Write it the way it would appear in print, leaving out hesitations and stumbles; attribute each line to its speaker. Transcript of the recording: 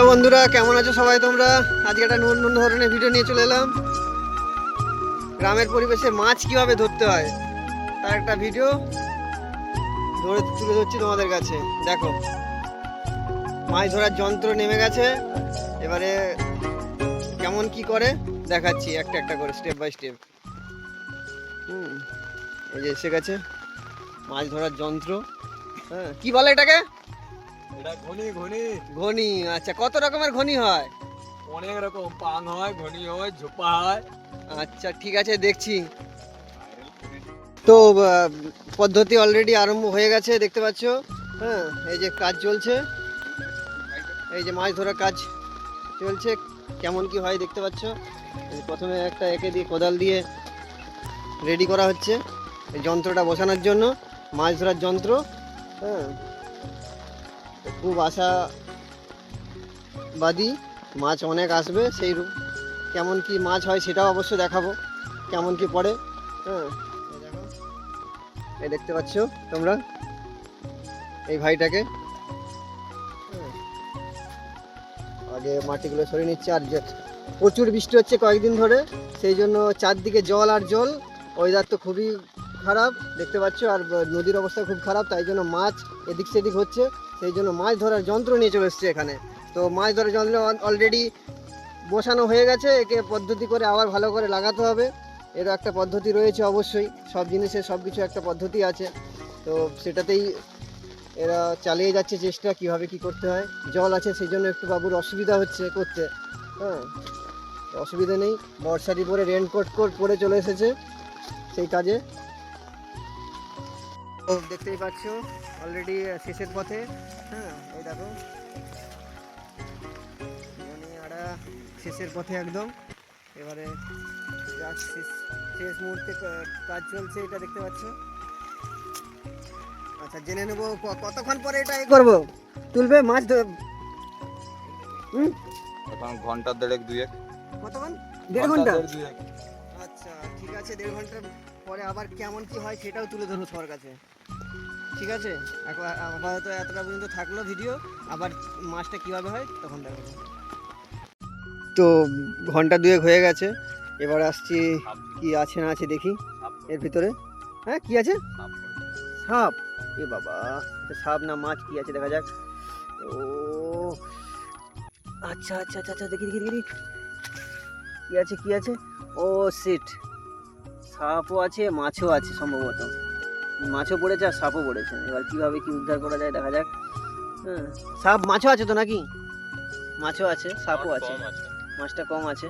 Speaker 1: বন্ধুরা কেমন আছো সবাই তোমরা? আজকে একটা নতুন ধরনের ভিডিও নিয়ে চলে এলাম। গ্রামের পরিবেশে মাছ কিভাবে ধরতে হয় তার একটা ভিডিও তুলে ধরছি তোমাদের কাছে। দেখো, মাছ ধরার যন্ত্র নেমে গেছে। এবারে কেমন কি করে দেখাচ্ছি একটা একটা করে, স্টেপ বাই স্টেপ। এই যে এসে গেছে মাছ ধরার যন্ত্র। হ্যাঁ, কি বলে এটাকে?
Speaker 2: এটা ঘনি ঘনি
Speaker 1: ঘনি। আচ্ছা, কত রকমের ঘনি হয়?
Speaker 2: অনেক রকম, পাং হয়, ঘনি হয়, ঝোপা হয়।
Speaker 1: আচ্ছা ঠিক আছে, দেখছি। তো পদ্ধতি অলরেডি আরম্ভ হয়ে গেছে, দেখতে পাচ্ছ। হ্যাঁ, এই যে কাজ চলছে, এই যে মাছ ধরার কাজ চলছে। কেমন কি হয় দেখতে পাচ্ছ। প্রথমে একটা একে দিয়ে কোদাল দিয়ে রেডি করা হচ্ছে এই যন্ত্রটা বসানোর জন্য, মাছ ধরার যন্ত্র। হ্যাঁ, খুব আশাবাদী, মাছ অনেক আসবে। সেই কেমন কি মাছ হয় সেটাও অবশ্য দেখাবো, কেমন কি পড়ে। হ্যাঁ, এই দেখতে পাচ্ছ তোমরা এই ভাইটাকে। আগে মাটিগুলো সরিয়ে নিচ্ছে। আর প্রচুর বৃষ্টি হচ্ছে কয়েকদিন ধরে, সেই জন্য চারদিকে জল আর জল। ওয়েদার তো খুবই খারাপ দেখতে পাচ্ছ, আর নদীর অবস্থা খুব খারাপ, তাই জন্য মাছ এদিক সেদিক হচ্ছে। সেই জন্য মাছ ধরার যন্ত্র নিয়ে চলে এসছে এখানে। তো মাছ ধরার যন্ত্র অলরেডি বসানো হয়ে গেছে, একে পদ্ধতি করে আবার ভালো করে লাগাতে হবে। এরও একটা পদ্ধতি রয়েছে অবশ্যই, সব জিনিসের সব কিছু একটা পদ্ধতি আছে। তো সেটাতেই এরা চালিয়ে যাচ্ছে চেষ্টা, কিভাবে কি করতে হয়। জল আছে সেই জন্য একটু বাবুর অসুবিধা হচ্ছে করতে। হ্যাঁ, অসুবিধা নেই, বর্ষাটি পরে রেনকোট পরে চলে এসেছে সেই কাজে। তো দেখতেই পাচ্ছ অলরেডি শেষের পথে। হ্যাঁ, এই দেখো শেষের পথে একদম। এবারে শেষ মুহূর্তে কাজ চলছে, এটা দেখতে পাচ্ছ। আচ্ছা, জেনে নেবো কতক্ষণ পরে এটা করবো, তুলবে মাছ
Speaker 2: এখন ঘন্টা দেড়েক দুয়েক।
Speaker 1: কতক্ষণ? 1.5 ঘন্টা।
Speaker 2: দুয়েক।
Speaker 1: আচ্ছা ঠিক আছে, 1.5 ঘন্টার পরে আবার কেমন কি হয় সেটাও তুলে ধরবো সবার কাছে। ঠিক আছে, আপাতত এতটা পর্যন্ত থাকলো ভিডিও। আবার মাছটা কিভাবে হয় তখন দেখাবো। তো ঘন্টা 2 হয়ে গেছে, এবার আসছি কি আছে না আছে দেখি এর ভিতরে। হ্যাঁ, কি আছে? সাপ। এ বাবা, সাপ না মাছ কি আছে দেখা যাক। ও আচ্ছা আচ্ছা আচ্ছা আচ্ছা, দেখি দেখি দেখি কি আছে কি আছে। ও সিট, সাপও আছে মাছও আছে সম্ভবত। মাছও পড়েছে আর সাপও পড়েছে। এবার কিভাবে কি উদ্ধার করা যায় দেখা যাক। হ্যাঁ, সাপ মাছও আছে তো নাকি? মাছও আছে, সাপও আছে, মাছটা কম আছে।